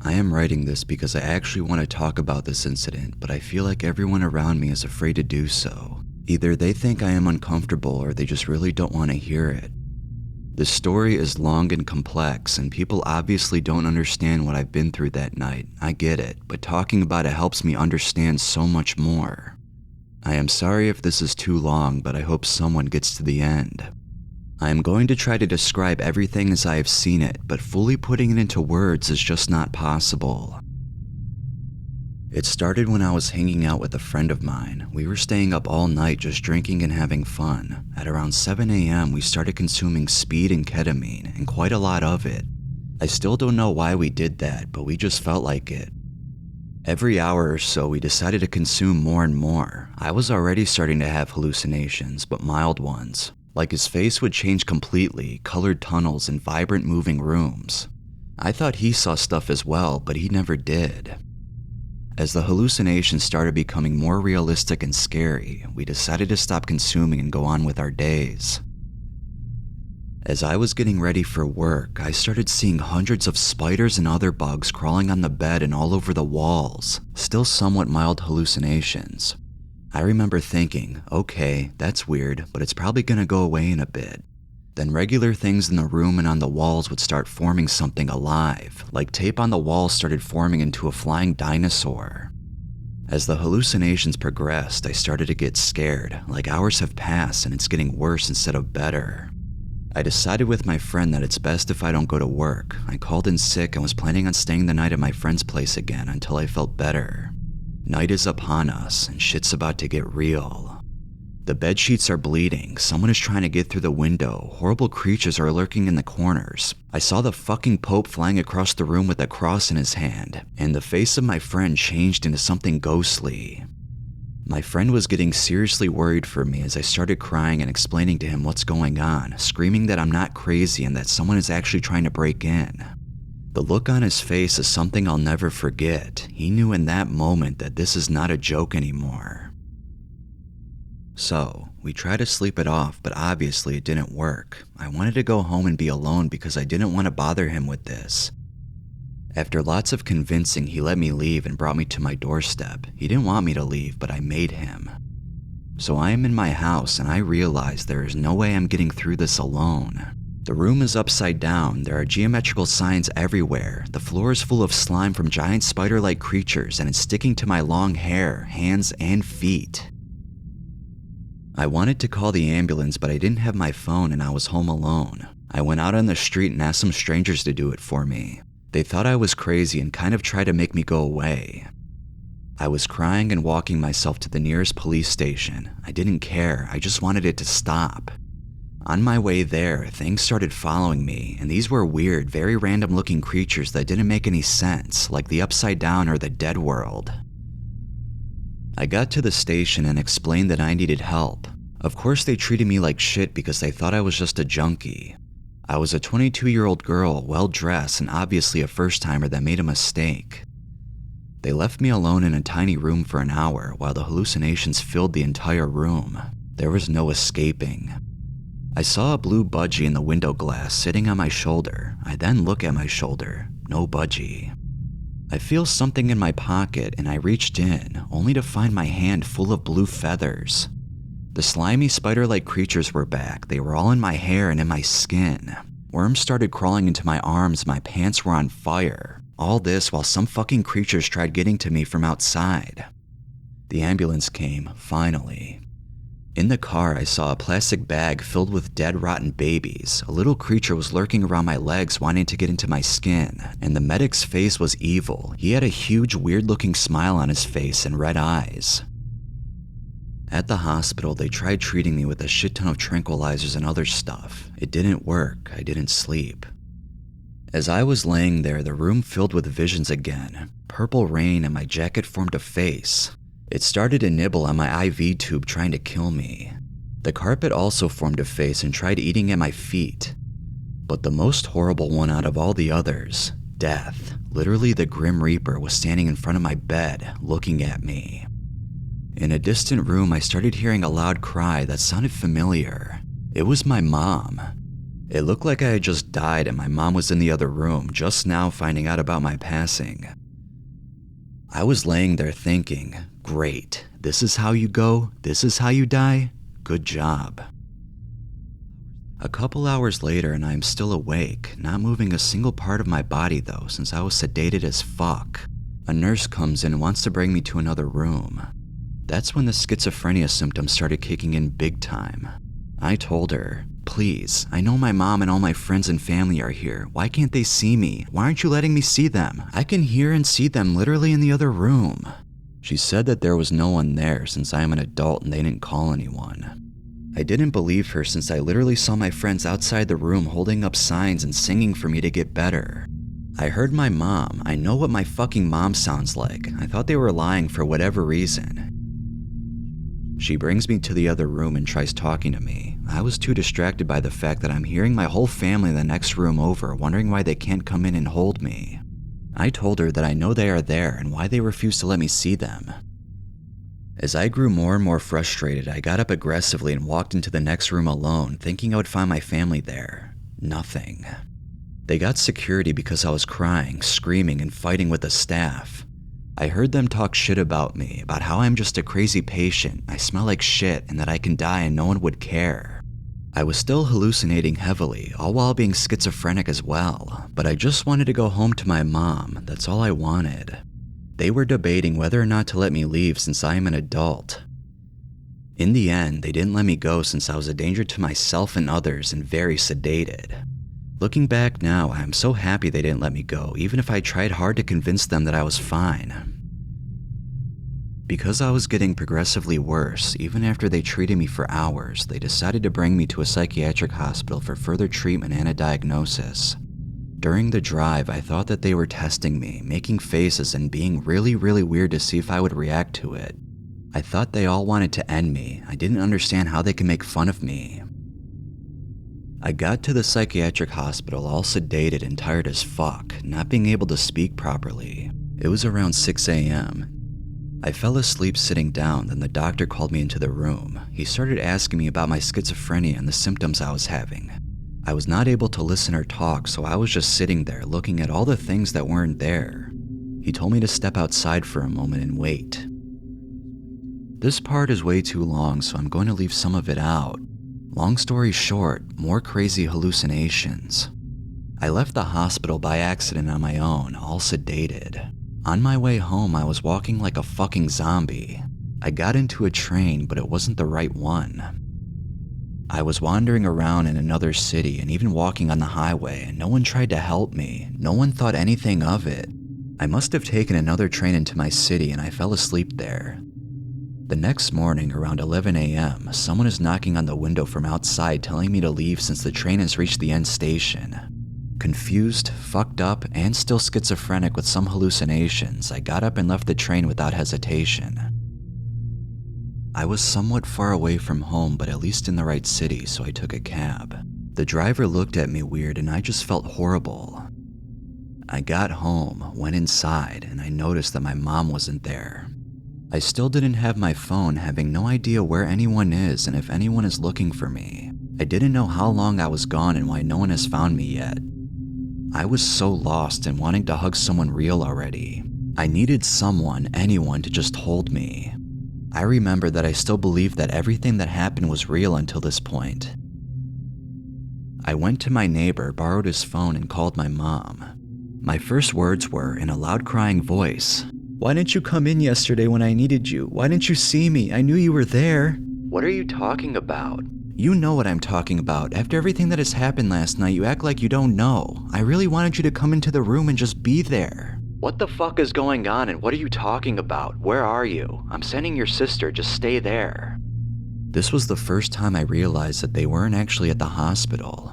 I am writing this because I actually want to talk about this incident, but I feel like everyone around me is afraid to do so. Either they think I am uncomfortable or they just really don't want to hear it. The story is long and complex, and people obviously don't understand what I've been through that night. I get it, but talking about it helps me understand so much more. I am sorry if this is too long, but I hope someone gets to the end. I am going to try to describe everything as I have seen it, but fully putting it into words is just not possible. It started when I was hanging out with a friend of mine. We were staying up all night just drinking and having fun. At around 7 a.m. we started consuming speed and ketamine, and quite a lot of it. I still don't know why we did that, but we just felt like it. Every hour or so we decided to consume more and more. I was already starting to have hallucinations, but mild ones. Like his face would change completely, colored tunnels and vibrant moving rooms. I thought he saw stuff as well, but he never did. As the hallucinations started becoming more realistic and scary, we decided to stop consuming and go on with our days. As I was getting ready for work, I started seeing hundreds of spiders and other bugs crawling on the bed and all over the walls, still somewhat mild hallucinations. I remember thinking, okay, that's weird, but it's probably gonna go away in a bit. Then regular things in the room and on the walls would start forming something alive, like tape on the walls started forming into a flying dinosaur. As the hallucinations progressed, I started to get scared, like hours have passed and it's getting worse instead of better. I decided with my friend that it's best if I don't go to work. I called in sick and was planning on staying the night at my friend's place again until I felt better. Night is upon us and shit's about to get real. The bed sheets are bleeding, someone is trying to get through the window, horrible creatures are lurking in the corners. I saw the fucking Pope flying across the room with a cross in his hand, and the face of my friend changed into something ghostly. My friend was getting seriously worried for me as I started crying and explaining to him what's going on, screaming that I'm not crazy and that someone is actually trying to break in. The look on his face is something I'll never forget. He knew in that moment that this is not a joke anymore. So, we tried to sleep it off, but obviously it didn't work. I wanted to go home and be alone because I didn't want to bother him with this. After lots of convincing, he let me leave and brought me to my doorstep. He didn't want me to leave, but I made him. So I am in my house and I realize there is no way I'm getting through this alone. The room is upside down, there are geometrical signs everywhere, the floor is full of slime from giant spider-like creatures and it's sticking to my long hair, hands, and feet. I wanted to call the ambulance, but I didn't have my phone and I was home alone. I went out on the street and asked some strangers to do it for me. They thought I was crazy and kind of tried to make me go away. I was crying and walking myself to the nearest police station. I didn't care, I just wanted it to stop. On my way there, things started following me, and these were weird, very random looking creatures that didn't make any sense, like the Upside Down or the Dead World. I got to the station and explained that I needed help. Of course they treated me like shit because they thought I was just a junkie. I was a 22-year-old girl, well-dressed and obviously a first-timer that made a mistake. They left me alone in a tiny room for an hour while the hallucinations filled the entire room. There was no escaping. I saw a blue budgie in the window glass sitting on my shoulder. I then look at my shoulder, no budgie. I feel something in my pocket and I reached in, only to find my hand full of blue feathers. The slimy spider-like creatures were back. They were all in my hair and in my skin. Worms started crawling into my arms, my pants were on fire. All this while some fucking creatures tried getting to me from outside. The ambulance came, finally. In the car, I saw a plastic bag filled with dead, rotten babies. A little creature was lurking around my legs wanting to get into my skin, and the medic's face was evil. He had a huge, weird-looking smile on his face and red eyes. At the hospital, they tried treating me with a shit ton of tranquilizers and other stuff. It didn't work. I didn't sleep. As I was laying there, the room filled with visions again. Purple rain and my jacket formed a face. It started to nibble on my IV tube trying to kill me. The carpet also formed a face and tried eating at my feet. But the most horrible one out of all the others, death, literally the Grim Reaper, was standing in front of my bed, looking at me. In a distant room, I started hearing a loud cry that sounded familiar. It was my mom. It looked like I had just died and my mom was in the other room, just now finding out about my passing. I was laying there thinking, great, this is how you go? This is how you die? Good job. A couple hours later and I am still awake, not moving a single part of my body though, since I was sedated as fuck. A nurse comes in and wants to bring me to another room. That's when the schizophrenia symptoms started kicking in big time. I told her, please, I know my mom and all my friends and family are here. Why can't they see me? Why aren't you letting me see them? I can hear and see them literally in the other room. She said that there was no one there since I am an adult and they didn't call anyone. I didn't believe her since I literally saw my friends outside the room holding up signs and singing for me to get better. I heard my mom. I know what my fucking mom sounds like. I thought they were lying for whatever reason. She brings me to the other room and tries talking to me. I was too distracted by the fact that I'm hearing my whole family in the next room over, wondering why they can't come in and hold me. I told her that I know they are there and why they refuse to let me see them. As I grew more and more frustrated, I got up aggressively and walked into the next room alone, thinking I would find my family there. Nothing. They got security because I was crying, screaming, and fighting with the staff. I heard them talk shit about me, about how I'm just a crazy patient, I smell like shit, and that I can die and no one would care. I was still hallucinating heavily, all while being schizophrenic as well, but I just wanted to go home to my mom, that's all I wanted. They were debating whether or not to let me leave since I am an adult. In the end, they didn't let me go since I was a danger to myself and others and very sedated. Looking back now, I am so happy they didn't let me go, even if I tried hard to convince them that I was fine. Because I was getting progressively worse, even after they treated me for hours, they decided to bring me to a psychiatric hospital for further treatment and a diagnosis. During the drive, I thought that they were testing me, making faces and being really weird to see if I would react to it. I thought they all wanted to end me. I didn't understand how they could make fun of me. I got to the psychiatric hospital all sedated and tired as fuck, not being able to speak properly. It was around 6 a.m. I fell asleep sitting down, then the doctor called me into the room. He started asking me about my schizophrenia and the symptoms I was having. I was not able to listen or talk, so I was just sitting there looking at all the things that weren't there. He told me to step outside for a moment and wait. This part is way too long, so I'm going to leave some of it out. Long story short, more crazy hallucinations. I left the hospital by accident on my own, all sedated. On my way home, I was walking like a fucking zombie. I got into a train, but it wasn't the right one. I was wandering around in another city and even walking on the highway, and no one tried to help me. No one thought anything of it. I must have taken another train into my city and I fell asleep there. The next morning, around 11 a.m., someone is knocking on the window from outside telling me to leave since the train has reached the end station. Confused, fucked up, and still schizophrenic with some hallucinations, I got up and left the train without hesitation. I was somewhat far away from home, but at least in the right city, so I took a cab. The driver looked at me weird and I just felt horrible. I got home, went inside, and I noticed that my mom wasn't there. I still didn't have my phone, having no idea where anyone is and if anyone is looking for me. I didn't know how long I was gone and why no one has found me yet. I was so lost and wanting to hug someone real already. I needed someone, anyone, to just hold me. I remember that I still believed that everything that happened was real until this point. I went to my neighbor, borrowed his phone, and called my mom. My first words were, in a loud crying voice, "Why didn't you come in yesterday when I needed you? Why didn't you see me? I knew you were there." "What are you talking about?" "You know what I'm talking about. After everything that has happened last night, you act like you don't know. I really wanted you to come into the room and just be there." "What the fuck is going on and what are you talking about? Where are you? I'm sending your sister, just stay there." This was the first time I realized that they weren't actually at the hospital.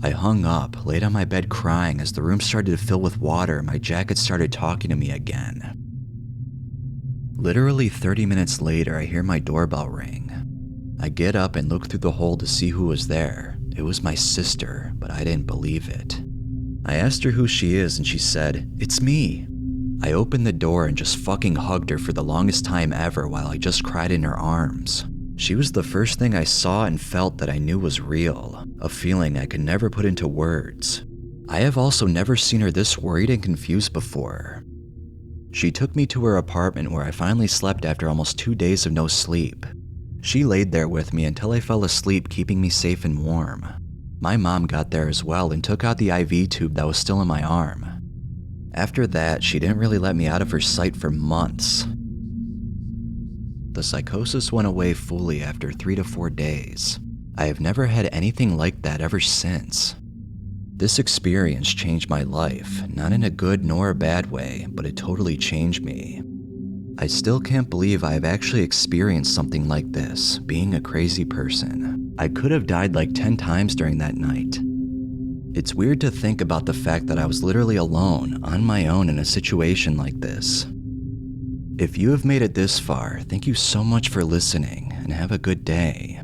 I hung up, laid on my bed crying as the room started to fill with water and my jacket started talking to me again. Literally 30 minutes later, I hear my doorbell ring. I get up and look through the hole to see who was there. It was my sister, but I didn't believe it. I asked her who she is and she said, "It's me." I opened the door and just fucking hugged her for the longest time ever while I just cried in her arms. She was the first thing I saw and felt that I knew was real. a feeling I could never put into words. I have also never seen her this worried and confused before. She took me to her apartment where I finally slept after almost 2 days of no sleep. She laid there with me until I fell asleep, keeping me safe and warm. My mom got there as well and took out the IV tube that was still in my arm. After that, she didn't really let me out of her sight for months. The psychosis went away fully after 3 to 4 days. I have never had anything like that ever since. This experience changed my life, not in a good nor a bad way, but it totally changed me. I still can't believe I have actually experienced something like this, being a crazy person. I could have died like 10 times during that night. It's weird to think about the fact that I was literally alone, on my own in a situation like this. If you have made it this far, thank you so much for listening, and have a good day.